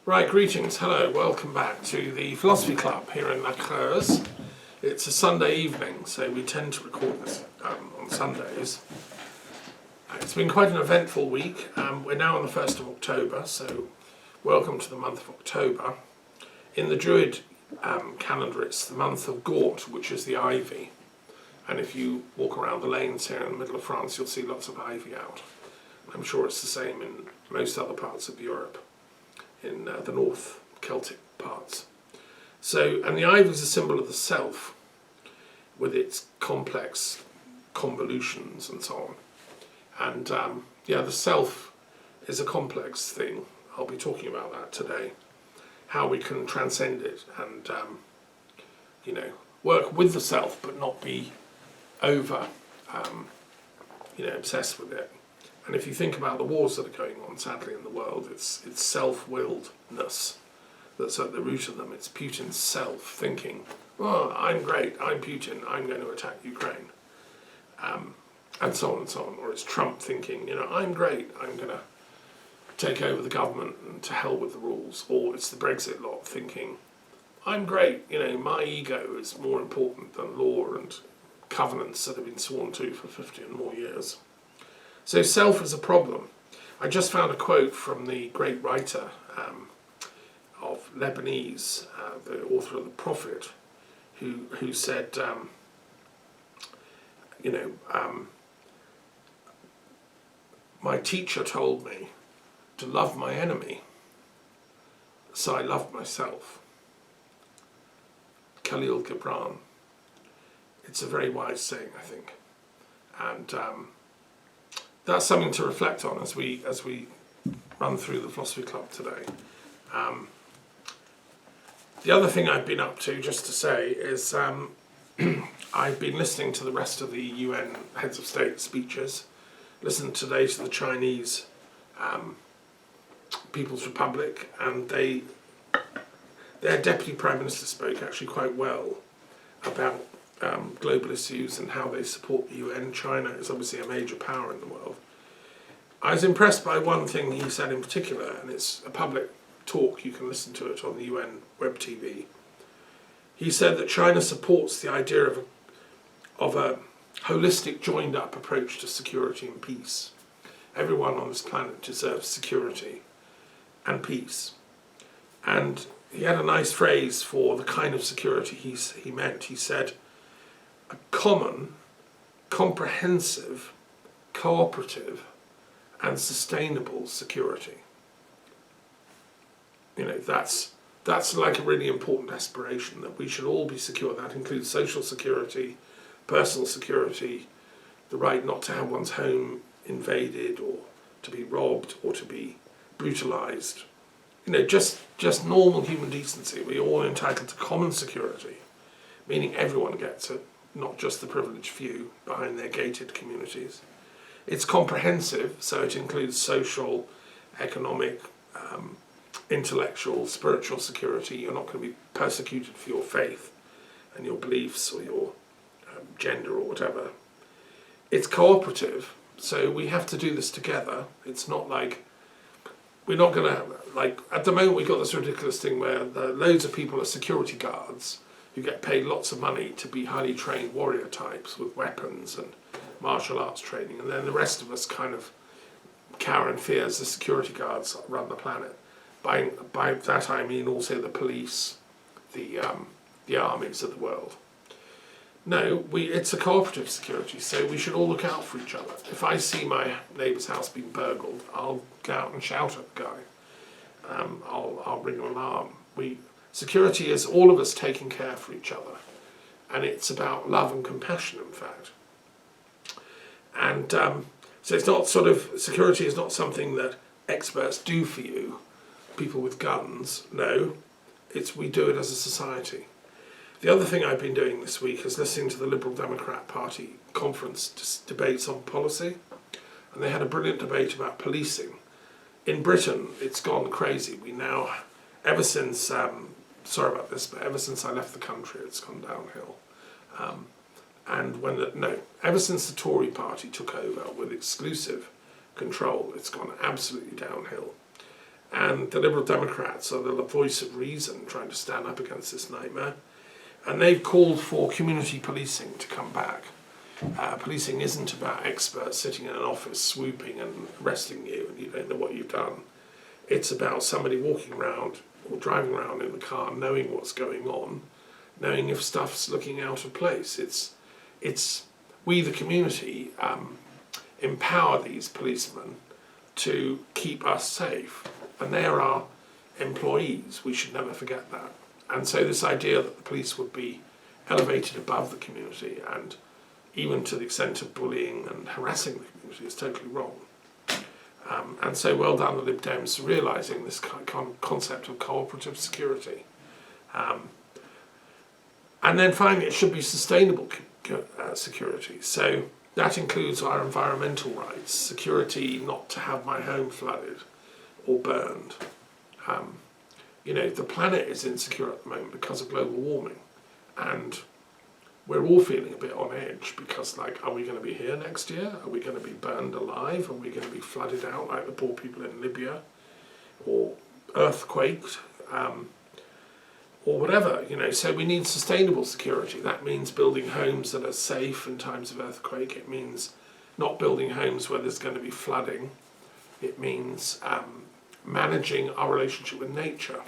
Right, greetings, hello, welcome back to the Philosophy Club here in La Creuse. It's a Sunday evening, so we tend to record this on Sundays. It's been quite an eventful week. We're now on the 1st of October, so welcome to the month of October. In the Druid calendar, it's the month of Gort, which is the ivy. And if you walk around the lanes here in the middle of France, you'll see lots of ivy out. I'm sure it's the same in most other parts of Europe, in the North Celtic parts. So, and the ivy is a symbol of the self, with its complex convolutions and so on. And the self is a complex thing. I'll be talking about that today. How we can transcend it and, work with the self, but not be over, obsessed with it. And if you think about the wars that are going on, sadly, in the world, it's self-willedness that's at the root of them. It's Putin's self thinking, oh, I'm great, I'm Putin, I'm going to attack Ukraine. And so on and so on. Or it's Trump thinking, I'm great, I'm going to take over the government and to hell with the rules. Or it's the Brexit lot thinking, I'm great, my ego is more important than law and covenants that have been sworn to for 50 and more years. So self is a problem. I just found a quote from the great writer of Lebanese, the author of The Prophet, who said, my teacher told me to love my enemy, so I loved myself. Khalil Gibran. It's a very wise saying, I think. And that's something to reflect on as we run through the Philosophy Club today. The other thing I've been up to, just to say, is I've been listening to the rest of the UN Heads of State speeches, listened today to the Chinese People's Republic, and their Deputy Prime Minister spoke actually quite well about global issues and how they support the UN. China is obviously a major power in the world. I was impressed by one thing he said in particular, and it's a public talk, you can listen to it on the UN web TV. He said that China supports the idea of a holistic, joined-up approach to security and peace. Everyone on this planet deserves security and peace. And he had a nice phrase for the kind of security he meant. He said, a common, comprehensive, cooperative, and sustainable security. That's like a really important aspiration, that we should all be secure. That includes social security, personal security, the right not to have one's home invaded or to be robbed or to be brutalized. Just normal human decency. We're all entitled to common security, meaning everyone gets it, not just the privileged few behind their gated communities. It's comprehensive, so it includes social, economic, intellectual, spiritual security. You're not going to be persecuted for your faith and your beliefs or your gender or whatever. It's cooperative, so we have to do this together. It's not like, we're not going to, at the moment we've got this ridiculous thing where loads of people are security guards who get paid lots of money to be highly trained warrior types with weapons and martial arts training, and then the rest of us kind of cower in fear as the security guards run the planet. By that I mean also the police, the armies of the world. No, it's a cooperative security, so we should all look out for each other. If I see my neighbour's house being burgled, I'll go out and shout at the guy. I'll ring an alarm. Security is all of us taking care for each other, and it's about love and compassion, in fact. And so it's not security is not something that experts do for you, people with guns. No, we do it as a society. The other thing I've been doing this week is listening to the Liberal Democrat Party conference debates on policy, and they had a brilliant debate about policing. In Britain, it's gone crazy. We now, ever since, sorry about this, but ever since I left the country, it's gone downhill. Ever since the Tory party took over with exclusive control, it's gone absolutely downhill. and the Liberal Democrats are the voice of reason trying to stand up against this nightmare. And they've called for community policing to come back. Policing isn't about experts sitting in an office swooping and arresting you and you don't know what you've done. It's about somebody walking around or driving around in the car knowing what's going on, knowing if stuff's looking out of place. It's we, the community, empower these policemen to keep us safe. And they're our employees. We should never forget that. And so this idea that the police would be elevated above the community and even to the extent of bullying and harassing the community is totally wrong. And so well done the Lib Dems for realising this concept of cooperative security. And then finally, it should be sustainable security. So that includes our environmental rights, security not to have my home flooded or burned. You know, the planet is insecure at the moment because of global warming. And we're all feeling a bit on edge because, like, are we going to be here next year? Are we going to be burned alive? Are we going to be flooded out like the poor people in Libya? Or earthquaked? Or whatever, you know. So we need sustainable security. That means building homes that are safe in times of earthquake. It means not building homes where there's going to be flooding. It means managing our relationship with nature.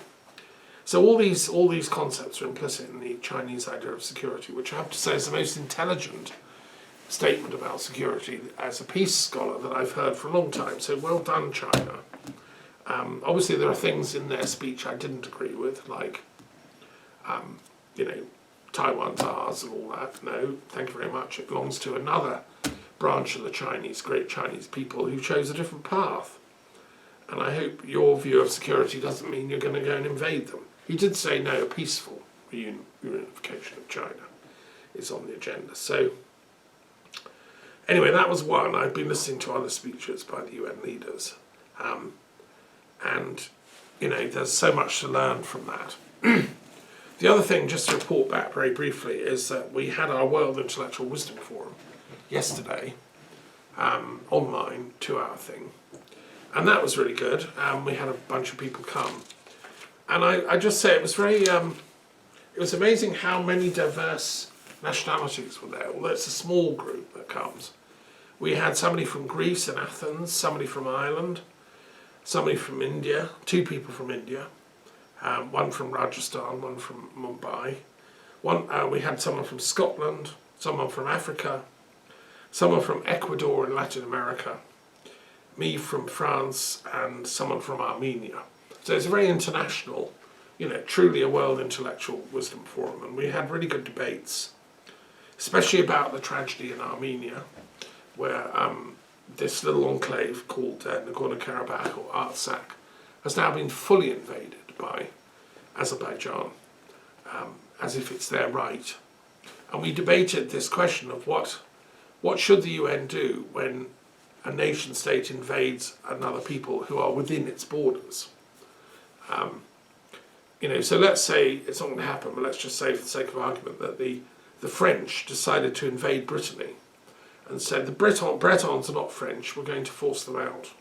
So all these concepts are implicit in the Chinese idea of security, which I have to say is the most intelligent statement about security as a peace scholar that I've heard for a long time. So well done, China. Obviously there are things in their speech I didn't agree with, like, you know, Taiwan's ours and all that. No, thank you very much. It belongs to another branch of the Chinese, great Chinese people who chose a different path. And I hope your view of security doesn't mean you're going to go and invade them. He did say no, a peaceful reunification of China is on the agenda. So anyway, that was one. I've been listening to other speeches by the UN leaders. And, you know, there's so much to learn from that. The other thing, just to report back very briefly, is that we had our World Intellectual Wisdom Forum yesterday, online, 2-hour thing. And that was really good. We had a bunch of people come. And I just say it was very, it was amazing how many diverse nationalities were there, although it's a small group that comes. We had somebody from Greece and Athens, somebody from Ireland, somebody from India, 2 people from India, one from Rajasthan, one from Mumbai. We had someone from Scotland, someone from Africa, someone from Ecuador in Latin America, me from France, and someone from Armenia. So it's a very international, you know, truly a World Intellectual Wisdom Forum. And we had really good debates, especially about the tragedy in Armenia, where this little enclave called Nagorno-Karabakh or Artsakh has now been fully invaded by Azerbaijan, as if it's their right. And we debated this question of what should the UN do when a nation state invades another people who are within its borders. You know, so let's say it's not going to happen, but let's just say for the sake of argument that the French decided to invade Brittany and said the Bretons are not French, we're going to force them out.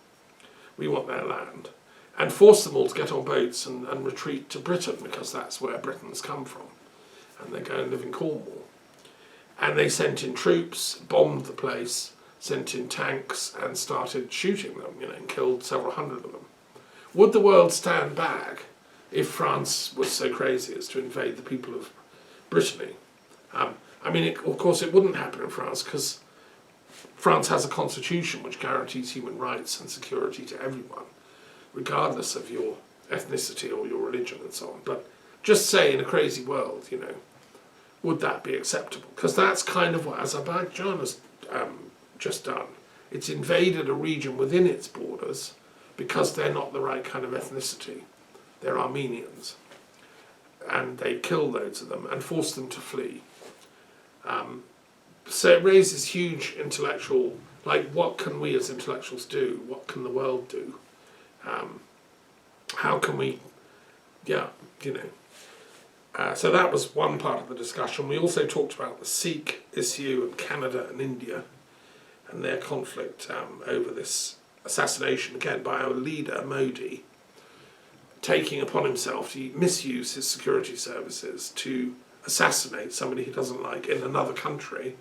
We want their land. And force them all to get on boats and retreat to Britain because that's where Britons come from. And they go and live in Cornwall. And they sent in troops, bombed the place, sent in tanks and started shooting them, you know, and killed several hundred of them. Would the world stand back if France was so crazy as to invade the people of Brittany? I mean, of course it wouldn't happen in France because France has a constitution which guarantees human rights and security to everyone, regardless of your ethnicity or your religion and so on. But just say in a crazy world, you know, would that be acceptable? Because that's kind of what Azerbaijan has just done. It's invaded a region within its borders because they're not the right kind of ethnicity. They're Armenians. And they killed loads of them and forced them to flee. So it raises huge intellectual, like, what can we as intellectuals do? What can the world do? How can we, you know. So that was one part of the discussion. We also talked about the Sikh issue and Canada and India and their conflict over this assassination, again, by our leader, Modi, taking upon himself to misuse his security services to assassinate somebody he doesn't like in another country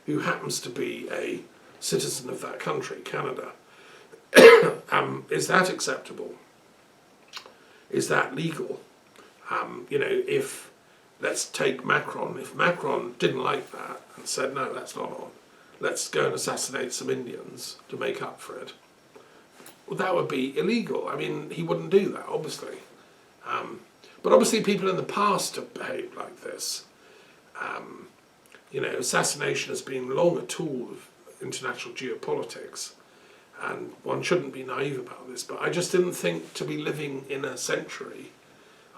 who happens to be a citizen of that country, Canada. Is that acceptable? Is that legal? If, let's take Macron, if Macron didn't like that and said, no, that's not on, let's go and assassinate some Indians to make up for it, well, that would be illegal. I mean, he wouldn't do that, obviously. But obviously people in the past have behaved like this. Assassination has been long a tool of international geopolitics, and one shouldn't be naive about this, but I just didn't think to be living in a century.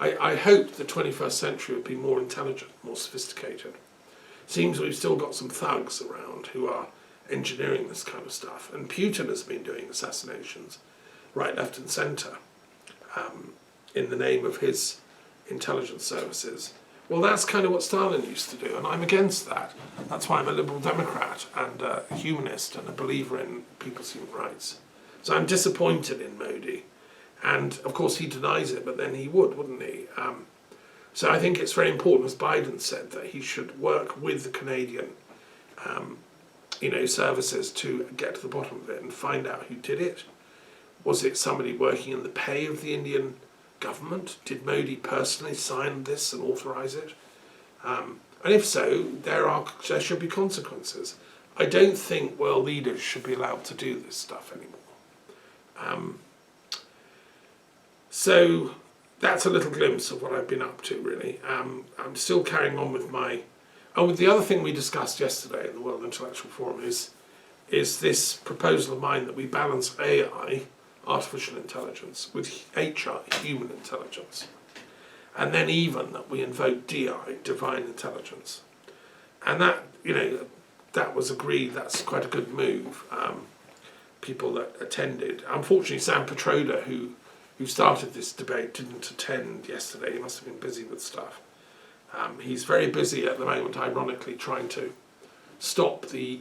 I hoped the 21st century would be more intelligent, more sophisticated. Seems we've still got some thugs around who are engineering this kind of stuff, and Putin has been doing assassinations right, left and centre in the name of his intelligence services. Well, that's kind of what Stalin used to do, and I'm against that. That's why I'm a liberal democrat and a humanist and a believer in people's human rights. So I'm disappointed in Modi, and of course he denies it, but then he would, wouldn't he? So I think it's very important, as Biden said, that he should work with the Canadian services to get to the bottom of it and find out who did it. Was it somebody working in the pay of the Indian government? Did Modi personally sign this and authorise it? And if so, there should be consequences. I don't think world leaders should be allowed to do this stuff anymore. So that's a little glimpse of what I've been up to, really. I'm still carrying on with with the other thing we discussed yesterday in the World Intellectual Forum is this proposal of mine that we balance AI, artificial intelligence, with HI, human intelligence. And then even that we invoke DI, divine intelligence. And that, that was agreed, that's quite a good move. People that attended. Unfortunately, Sam Petroda, who started this debate, didn't attend yesterday. He must have been busy with stuff. He's very busy at the moment, ironically, trying to stop the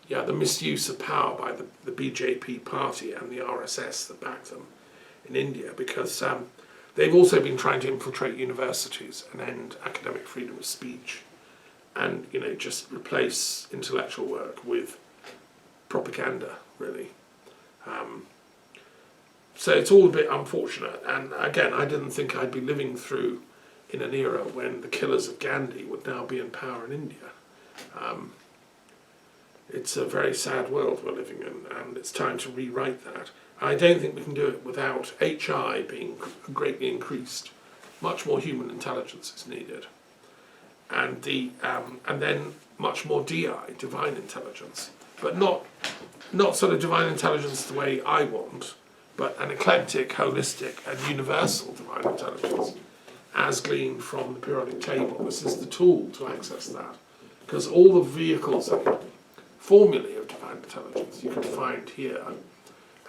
misuse of power by the BJP party and the RSS that back them in India, because they've also been trying to infiltrate universities and end academic freedom of speech, and just replace intellectual work with propaganda, really. So it's all a bit unfortunate, and again, I didn't think I'd be living through in an era when the killers of Gandhi would now be in power in India. It's a very sad world we're living in, and it's time to rewrite that. I don't think we can do it without HI being greatly increased. Much more human intelligence is needed, and then much more DI, divine intelligence, but not sort of divine intelligence the way I want, but an eclectic, holistic, and universal divine intelligence, as gleaned from the periodic table. This is the tool to access that, because all the vehicles and formulae of divine intelligence you can find here,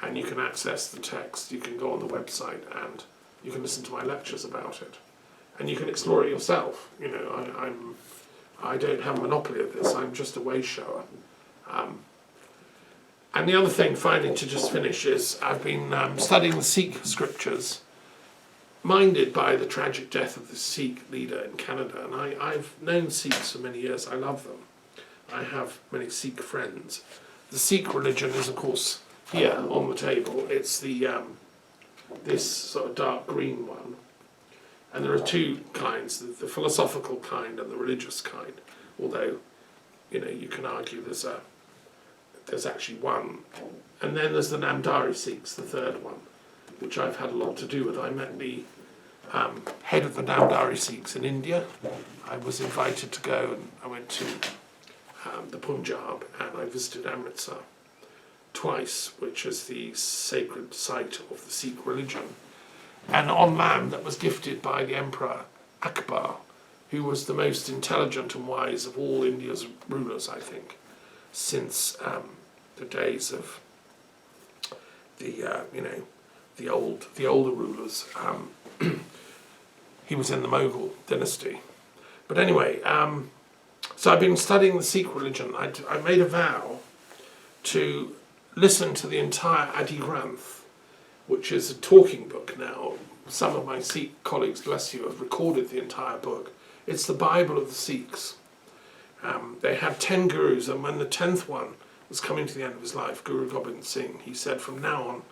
and you can access the text. You can go on the website and you can listen to my lectures about it, and you can explore it yourself. I don't have a monopoly of this. I'm just a way shower. And the other thing, finally, to just finish, is I've been studying the Sikh scriptures, minded by the tragic death of the Sikh leader in Canada. And I've known Sikhs for many years. I love them. I have many Sikh friends. The Sikh religion is, of course, here on the table. It's this sort of dark green one. And there are two kinds, the philosophical kind and the religious kind. Although, you can argue there's actually one. And then there's the Namdari Sikhs, the third one, which I've had a lot to do with. I met the head of the Namdari Sikhs in India. I was invited to go, and I went to the Punjab, and I visited Amritsar twice, which is the sacred site of the Sikh religion, and on land that was gifted by the Emperor Akbar, who was the most intelligent and wise of all India's rulers, I think, since the days of the older rulers. He was in the Mughal dynasty. But anyway, so I've been studying the Sikh religion. I made a vow to listen to the entire Adi Granth, which is a talking book now some of my Sikh colleagues, bless you, have recorded the entire book. It's the Bible of the Sikhs. They had 10 gurus, and when the 10th one was coming to the end of his life, Guru Gobind Singh, he said, from now on,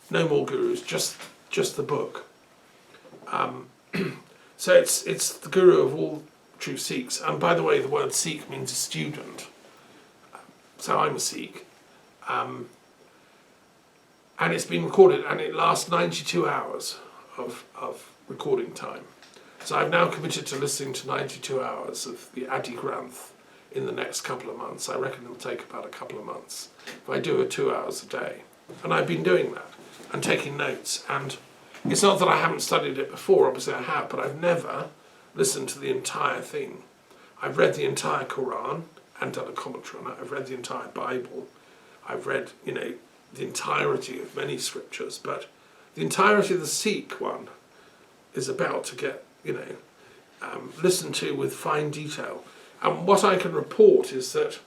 no more gurus, just the book. So it's the guru of all true Sikhs. And by the way, the word Sikh means a student. So I'm a Sikh. And it's been recorded, and it lasts 92 hours of recording time. So I've now committed to listening to 92 hours of the Adi Granth in the next couple of months. I reckon it'll take about a couple of months if I do it 2 hours a day. And I've been doing that and taking notes. And it's not that I haven't studied it before, obviously I have, but I've never listened to the entire thing. I've read the entire Quran and done a commentary on it. I've read the entire Bible. I've read, the entirety of many scriptures, but the entirety of the Sikh one is about to get, listened to with fine detail. And what I can report is that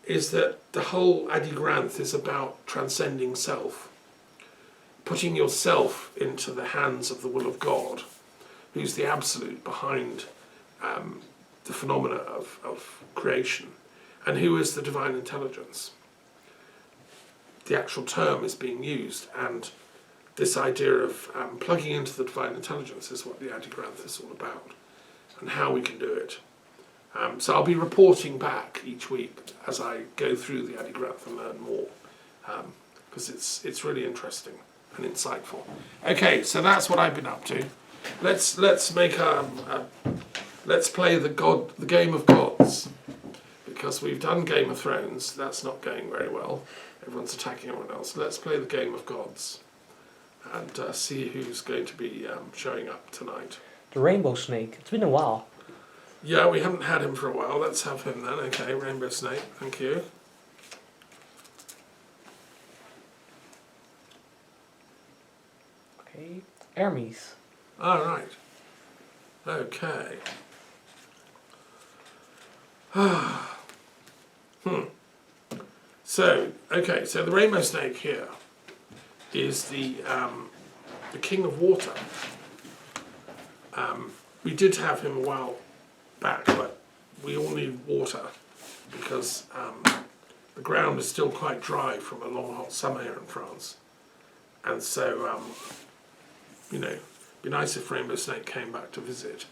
the whole Adi Granth is about transcending self, putting yourself into the hands of the will of God, who's the absolute behind the phenomena of creation, and who is the divine intelligence. The actual term is being used, and this idea of plugging into the divine intelligence is what the Adi Granth is all about, and how we can do it. So I'll be reporting back each week as I go through the Adi Granth and learn more, because it's really interesting and insightful. Okay, so that's what I've been up to. Let's make let's play the game of gods, because we've done Game of Thrones. That's not going very well. Everyone's attacking everyone else. Let's play the game of gods and see who's going to be showing up tonight. The rainbow snake. It's been a while. Yeah, we haven't had him for a while. Let's have him then. Okay, rainbow snake. Thank you. Okay, Hermes. All right. Okay. So the rainbow snake here is the king of water. We did have him a while back, but we all need water because the ground is still quite dry from a long hot summer here in France. And so, it'd be nice if rainbow snake came back to visit.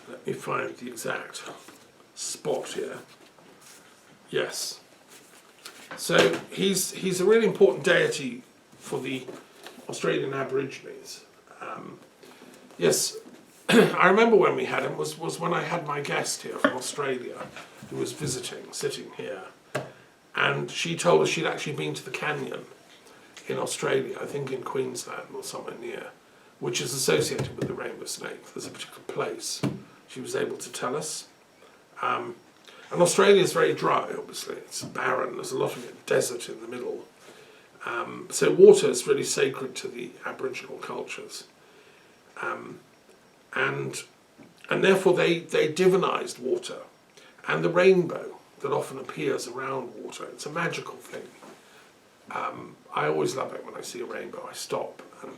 Let me find the exact spot here. Yes. So he's a really important deity for the Australian Aborigines. Yes, I remember when we had him was when I had my guest here from Australia who was visiting, sitting here, and she told us she'd actually been to the canyon in Australia, I think in Queensland or somewhere near, which is associated with the rainbow snake. There's a particular place she was able to tell us. And Australia is very dry, obviously. It's barren. There's a lot of it, desert in the middle. So water is really sacred to the Aboriginal cultures. And therefore they divinized water. And the rainbow that often appears around water, it's a magical thing. I always love it when I see a rainbow. I stop and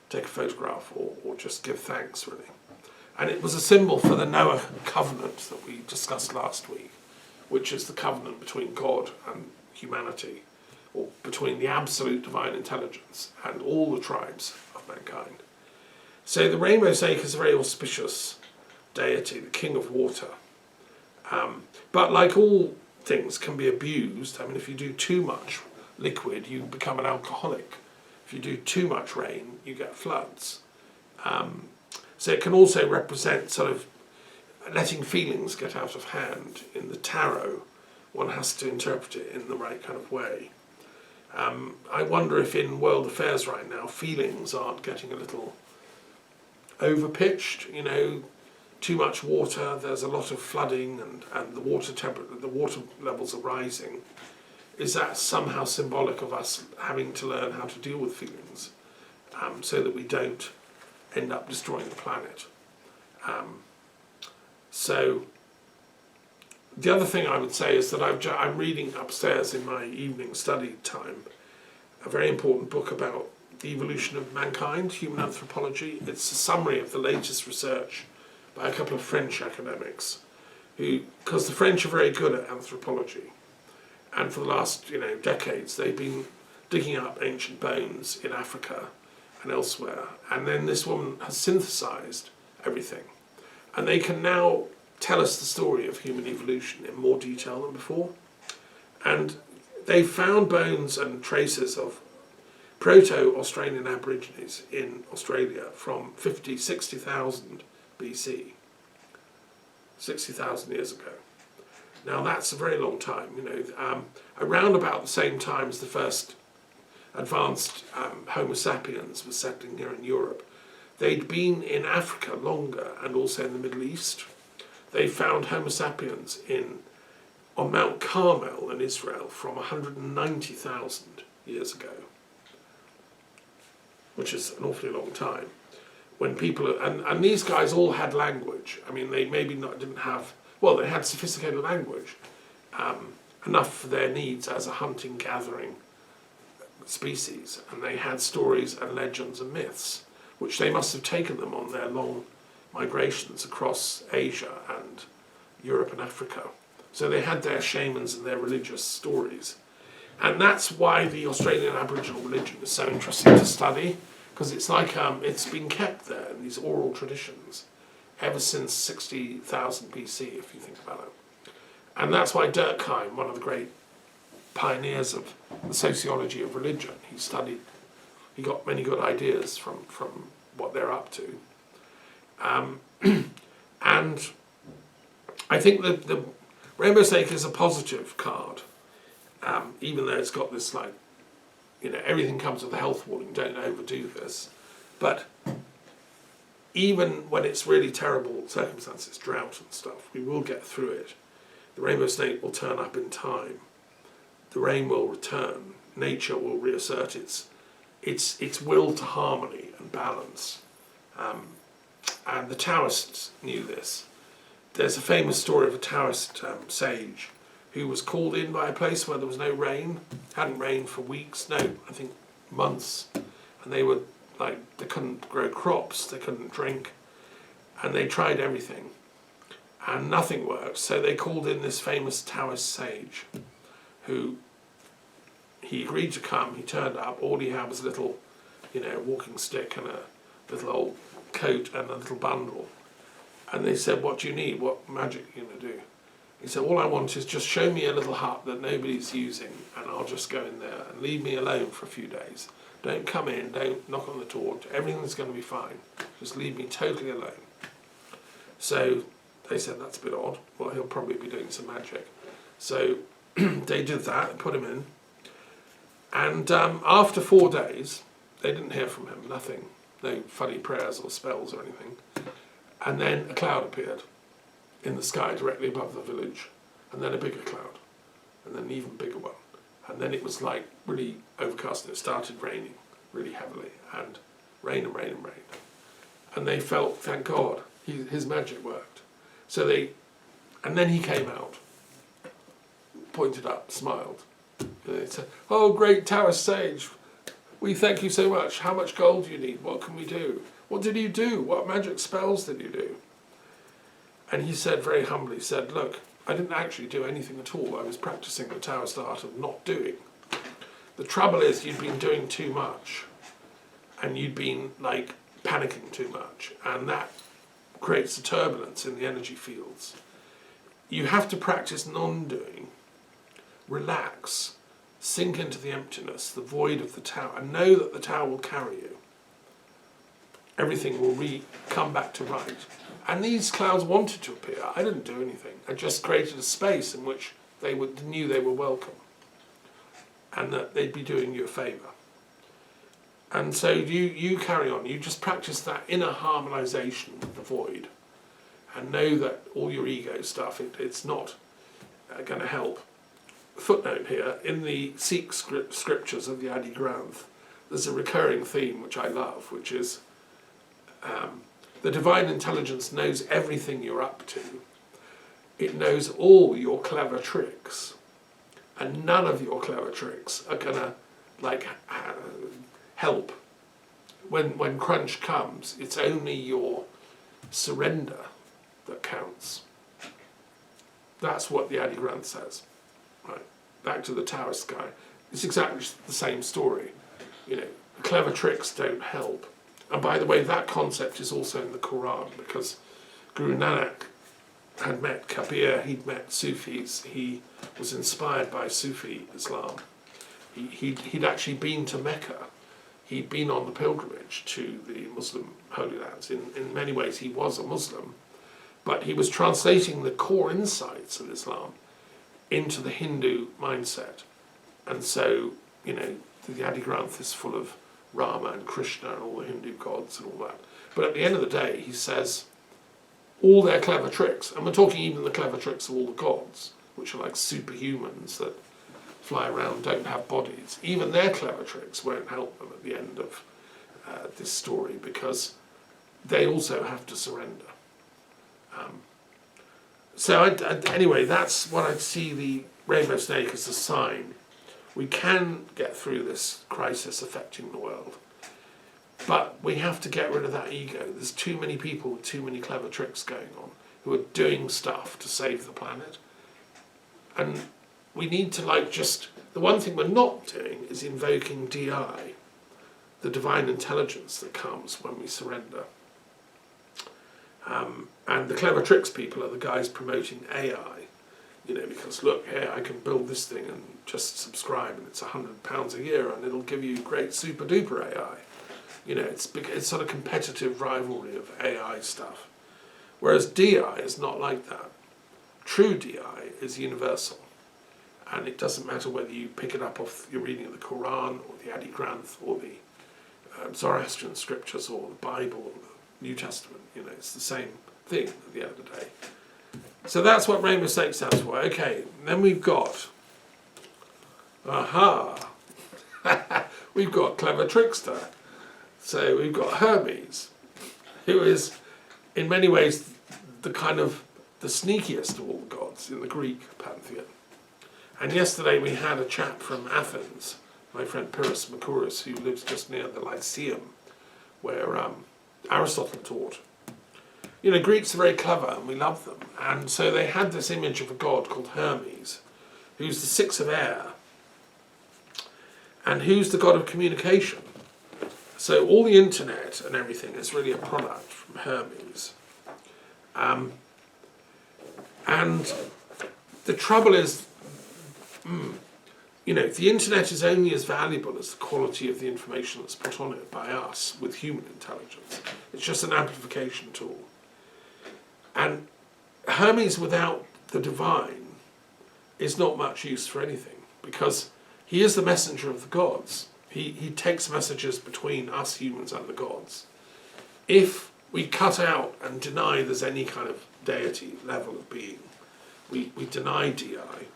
take a photograph or just give thanks, really. And it was a symbol for the Noah covenant that we discussed last week, which is the covenant between God and humanity, or between the absolute divine intelligence and all the tribes of mankind. So the rainbow snake is a very auspicious deity, the king of water. But like all things can be abused. I mean, if you do too much liquid, you become an alcoholic. If you do too much rain, you get floods. So it can also represent sort of letting feelings get out of hand. In the tarot, one has to interpret it in the right kind of way. I wonder if in world affairs right now, feelings aren't getting a little overpitched, too much water, there's a lot of flooding and the water levels are rising. Is that somehow symbolic of us having to learn how to deal with feelings so that we don't end up destroying the planet? So the other thing I would say is that I'm reading upstairs in my evening study time a very important book about the evolution of mankind, human anthropology. It's a summary of the latest research by a couple of French academics, because the French are very good at anthropology, and for the last decades they've been digging up ancient bones in Africa and elsewhere, and then this woman has synthesized everything, and they can now tell us the story of human evolution in more detail than before. And they found bones and traces of proto-Australian Aborigines in Australia from 60,000 BC, 60,000 years ago. Now that's a very long time, around about the same time as the first advanced Homo sapiens was settling here in Europe. They'd been in Africa longer and also in the Middle East. They found Homo sapiens on Mount Carmel in Israel from 190,000 years ago, which is an awfully long time. When people and these guys all had language. I mean, they maybe didn't have. Well, they had sophisticated language, enough for their needs as a hunting gathering species, and they had stories and legends and myths, which they must have taken them on their long migrations across Asia and Europe and Africa. So they had their shamans and their religious stories. And that's why the Australian Aboriginal religion is so interesting to study, because it's like it's been kept there in these oral traditions ever since 60,000 BC, if you think about it. And that's why Durkheim, one of the great pioneers of the sociology of religion, he got many good ideas from what they're up to. And I think that the Rainbow Snake is a positive card, even though it's got this everything comes with a health warning, don't overdo this. But even when it's really terrible circumstances, drought and stuff, we will get through it. The Rainbow Snake will turn up in time. The rain will return. Nature will reassert its will to harmony and balance. And the Taoists knew this. There's a famous story of a Taoist sage who was called in by a place where there was no rain, hadn't rained for weeks, I think months, and they couldn't grow crops, they couldn't drink, and they tried everything, and nothing worked. So they called in this famous Taoist sage, who he agreed to come. He turned up. All he had was a little, walking stick and a little old coat and a little bundle. And they said, "What do you need? What magic are you going to do?" He said, "All I want is just show me a little hut that nobody's using, and I'll just go in there, and leave me alone for a few days. Don't come in, don't knock on the door, everything's going to be fine. Just leave me totally alone." So they said, "That's a bit odd. Well, he'll probably be doing some magic." So they did that and put him in. And after 4 days, they didn't hear from him, nothing. No funny prayers or spells or anything. And then a cloud appeared in the sky directly above the village, and then a bigger cloud, and then an even bigger one. And then it was really overcast, and it started raining really heavily, and rain and rain and rain. And they felt, thank God, his magic worked. And then he came out, pointed up, smiled. And they said, "Oh, great Taoist sage, we thank you so much. How much gold do you need? What can we do? What did you do? What magic spells did you do?" And he said very humbly, "Look, I didn't actually do anything at all. I was practicing the Taoist art of not doing. The trouble is you'd been doing too much, and you'd been panicking too much, and that creates a turbulence in the energy fields. You have to practice non-doing, relax, sink into the emptiness, the void of the Tao, and know that the Tao will carry you. Everything will come back to right." And these clouds wanted to appear. I didn't do anything. I just created a space in which they knew they were welcome, and that they'd be doing you a favour. And so you carry on. You just practice that inner harmonisation with the void, and know that all your ego stuff, it's not going to help. Footnote here, in the Sikh scriptures of the Adi Granth, there's a recurring theme which I love, which is the divine intelligence knows everything you're up to. It knows all your clever tricks, and none of your clever tricks are going to like help. When crunch comes, it's only your surrender that counts. That's what the Adi Granth says. Right, back to the Taoist guy. It's exactly the same story. You know, clever tricks don't help. And by the way, that concept is also in the Quran, because Guru Nanak had met Kabir, he'd met Sufis, he was inspired by Sufi Islam. He'd actually been to Mecca. He'd been on the pilgrimage to the Muslim Holy Lands. In many ways, he was a Muslim, but he was translating the core insights of Islam into the Hindu mindset. And so, you know, the Adi Granth is full of Rama and Krishna and all the Hindu gods and all that. But at the end of the day, he says, all their clever tricks, and we're talking even the clever tricks of all the gods, which are like superhumans that fly around, don't have bodies, even their clever tricks won't help them at the end of this story, because they also have to surrender. Anyway, that's what I'd see the rainbow snake as a sign. We can get through this crisis affecting the world, but we have to get rid of that ego. There's too many people with too many clever tricks going on who are doing stuff to save the planet. And we need to the one thing we're not doing is invoking DI, the divine intelligence that comes when we surrender. And the clever tricks people are the guys promoting AI, you know, because look, here I can build this thing and just subscribe and it's £100 a year and it'll give you great super duper AI. You know, it's sort of competitive rivalry of AI stuff. Whereas DI is not like that. True DI is universal. And it doesn't matter whether you pick it up off your reading of the Quran or the Adi Granth or the Zoroastrian scriptures or the Bible or the New Testament. You know, it's the same thing at the end of the day. So that's what rainbow snake stands for. Okay, then we've got, we've got clever trickster. So we've got Hermes, who is in many ways the sneakiest of all the gods in the Greek pantheon. And yesterday we had a chap from Athens, my friend Pyrrhus Makouris, who lives just near the Lyceum, where Aristotle taught. You know, Greeks are very clever and we love them. And so they had this image of a god called Hermes, who's the six of air, and who's the god of communication. So all the internet and everything is really a product from Hermes. And the trouble is, you know, the internet is only as valuable as the quality of the information that's put on it by us with human intelligence. It's just an amplification tool. And Hermes without the divine is not much use for anything, because he is the messenger of the gods. He takes messages between us humans and the gods. If we cut out and deny there's any kind of deity level of being, we deny DI,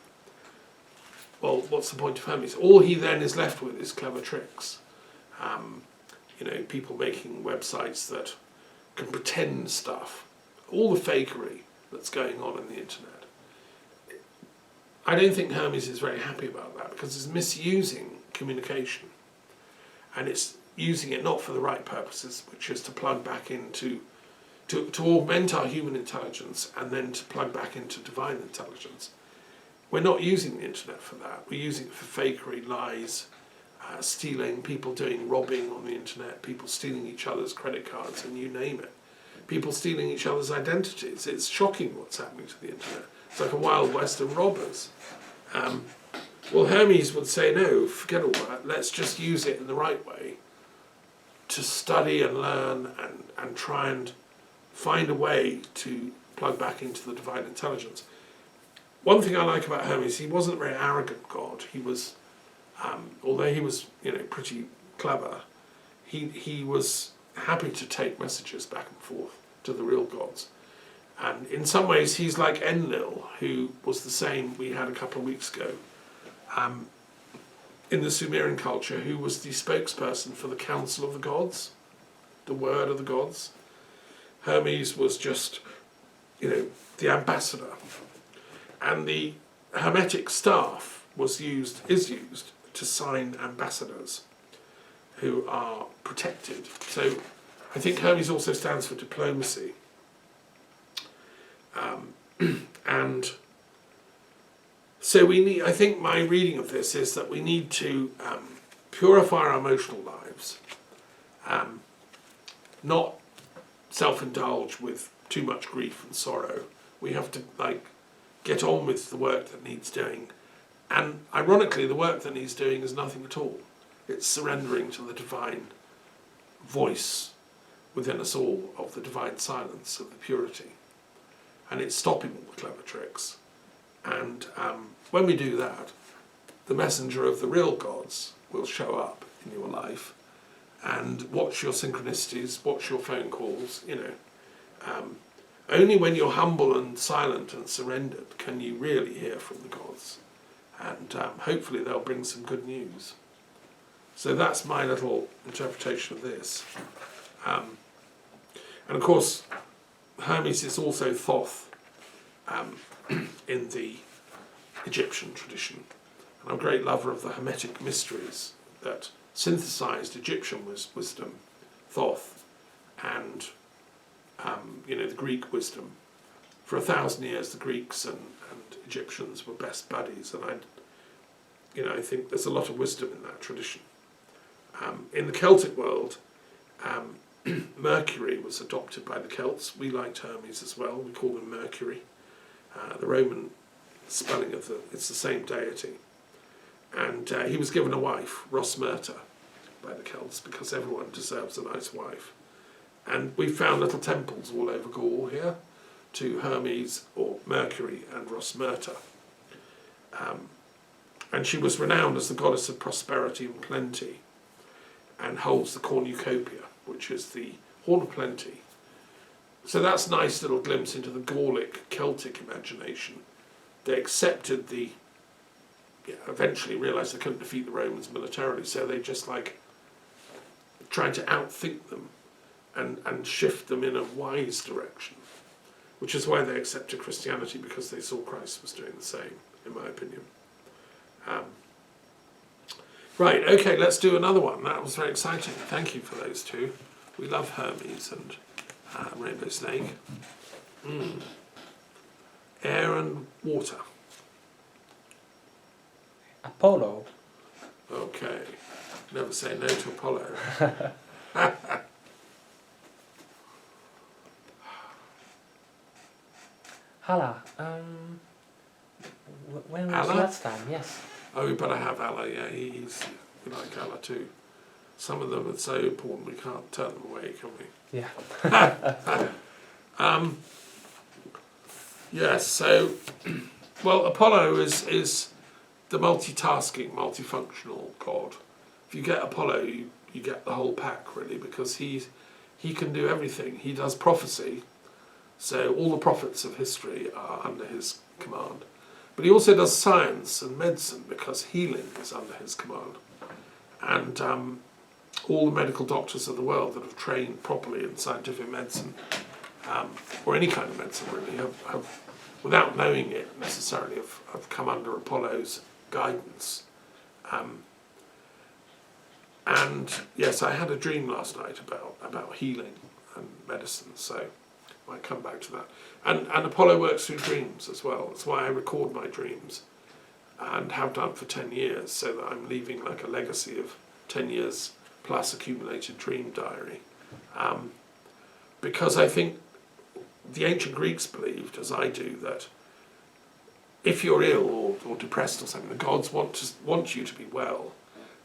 well, what's the point of Hermes? All he then is left with is clever tricks. You know, people making websites that can pretend stuff. All the fakery that's going on in the internet. I don't think Hermes is very happy about that, because it's misusing communication. And it's using it not for the right purposes, which is to plug back into, to augment our human intelligence and then to plug back into divine intelligence. We're not using the internet for that. We're using it for fakery, lies, stealing, people doing robbing on the internet, people stealing each other's credit cards, and you name it. People stealing each other's identities. It's shocking what's happening to the internet. It's like a Wild West of robbers. Well, Hermes would say, no, forget all that. Let's just use it in the right way to study and learn and try and find a way to plug back into the divine intelligence. One thing I like about Hermes, he wasn't a very arrogant god. He was, although he was, you know, pretty clever, he was happy to take messages back and forth to the real gods. And in some ways he's like Enlil, who was the same we had a couple of weeks ago in the Sumerian culture, who was the spokesperson for the council of the gods, the word of the gods. Hermes was just, you know, the ambassador. And the hermetic staff is used to sign ambassadors who are protected. So I think Hermes also stands for diplomacy. And so we need, I think my reading of this is that we need to purify our emotional lives, not self-indulge with too much grief and sorrow. We have to get on with the work that needs doing. And ironically, the work that needs doing is nothing at all. It's surrendering to the divine voice within us all of the divine silence, of the purity. And it's stopping all the clever tricks. And when we do that, the messenger of the real gods will show up in your life and watch your synchronicities, watch your phone calls, Only when you're humble and silent and surrendered can you really hear from the gods. And hopefully they'll bring some good news. So that's my little interpretation of this. And of course, Hermes is also Thoth in the Egyptian tradition. And I'm a great lover of the Hermetic mysteries that synthesized Egyptian wisdom, Thoth, and the Greek wisdom. For 1,000 years, the Greeks and Egyptians were best buddies, and I think there's a lot of wisdom in that tradition. In the Celtic world, Mercury was adopted by the Celts. We liked Hermes as well. We called him Mercury. The Roman spelling of it's the same deity. And he was given a wife, Rosmerta, by the Celts, because everyone deserves a nice wife. And we found little temples all over Gaul here to Hermes or Mercury and Rosmerta. And she was renowned as the goddess of prosperity and plenty, and holds the cornucopia, which is the horn of plenty. So that's a nice little glimpse into the Gallic Celtic imagination. They accepted eventually realised they couldn't defeat the Romans militarily, so they just tried to outthink them and shift them in a wise direction, which is why they accepted Christianity, because they saw Christ was doing the same, in my opinion. Right, okay, let's do another one. That was very exciting. Thank you for those two. We love Hermes and Rainbow Snake. Air and water. Apollo. Okay. Never say no to Apollo. Hala. When was Allah? last time? Yes. Oh, we better have Allah, yeah. We like Allah too. Some of them are so important we can't turn them away, can we? Yeah. Yes, so, well, Apollo is the multitasking, multifunctional god. If you get Apollo, you get the whole pack, really, because he can do everything. He does prophecy, so all the prophets of history are under his command. But he also does science and medicine, because healing is under his command. And all the medical doctors of the world that have trained properly in scientific medicine, or any kind of medicine really, have without knowing it necessarily, have come under Apollo's guidance. And yes, I had a dream last night about healing and medicine, so I might come back to that. And Apollo works through dreams as well. That's why I record my dreams, and have done for 10 years, so that I'm leaving like a legacy of 10 years plus accumulated dream diary. Because I think the ancient Greeks believed, as I do, that if you're ill or depressed or something, the gods want you to be well.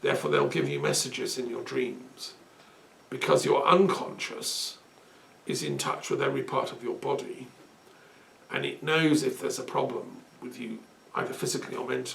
Therefore, they'll give you messages in your dreams, because your unconscious is in touch with every part of your body, and it knows if there's a problem with you, either physically or mentally.